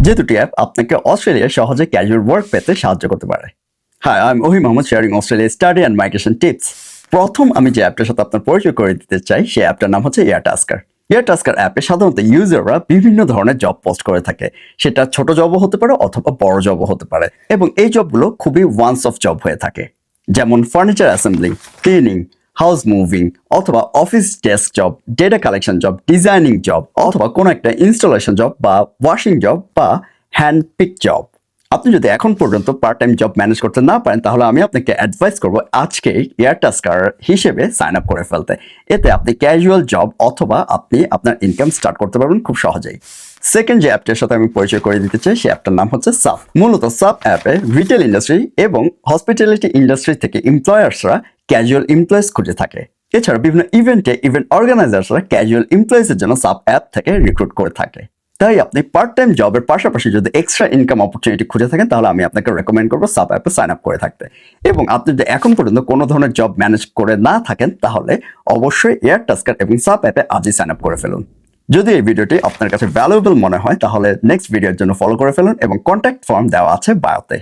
যে দুটি অ্যাপ আপনাকে অস্ট্রেলিয়ায় সহজে ক্যাজুয়াল ওয়ার্ক পেতে সাহায্য করতে পারে। হাই, আই এম ওহি Mohammad, sharing Australia study and migration tips. প্রথম আমি যে অ্যাপটার সাথে আপনার পরিচয় করে দিতে চাই, সেই অ্যাপটার নাম হচ্ছে এয়ারটাস্কার। এয়ারটাস্কার অ্যাপে সাধারণত ইউজাররা বিভিন্ন ধরনের জব পোস্ট করে থাকে। সেটা ছোট জবও হতে পারে অথবা বড় জবও হতে পারে, এবং এই জবগুলো খুবই ওয়ান্স অফ জব হয়ে থাকে। যেমন furniture assembling, cleaning, house moving, অথবা office desk job, data collection job, designing job, অথবা কোনো একটা ইনস্টলেশন জব বা ওয়াশিং জব বা হ্যান্ড পিক জব। আপনি যদি এখন পর্যন্ত পার্ট টাইম জব ম্যানেজ করতে না পারেন, তাহলে আমি আপনাকে অ্যাডভাইস করবো আজকে এয়ারটাস্কার হিসেবে সাইন আপ করে ফেলতে। এতে আপনি ক্যাজুয়াল জব অথবা আপনি আপনার ইনকাম স্টার্ট করতে পারবেন খুব সহজেই। সেকেন্ড যে অ্যাপটার সাথে আমি পরিচয় করে দিতে চাই, সেই অ্যাপটার নাম হচ্ছে সাপ। মূলত সাপ অ্যাপে রিটেল ইন্ডাস্ট্রি এবং হসপিটালিটি ইন্ডাস্ট্রি থেকে এমপ্লয়ার্সরা ক্যাজুয়াল এমপ্লয়েজ খুঁজে থাকে। এছাড়া বিভিন্ন ইভেন্ট অর্গানাইজার্সরা ক্যাজুয়াল এমপ্লয়েজের জন্য সাপ অ্যাপ থেকে রিক্রুট করে থাকে। তাই আপনি পার্ট টাইম জবের পাশাপাশি যদি এক্সট্রা ইনকাম অপরচুনিটি খুঁজে থাকেন, তাহলে আমি আপনাকে রেকমেন্ড করবো সাপ অ্যাপে সাইন আপ করে থাকতে। এবং আপনি যদি এখন পর্যন্ত কোনো ধরনের জব ম্যানেজ করে না থাকেন, তাহলে অবশ্যই এয়ারটাস্কার এবং সাপ অ্যাপে আজই সাইন আপ করে ফেলুন। যদি এই ভিডিওটি আপনার কাছে ভ্যালুয়েবল মনে হয়, তাহলে নেক্সট ভিডিওর জন্য ফলো করে ফেলুন এবং কন্ট্যাক্ট ফর্ম দেওয়া আছে বায়োতে।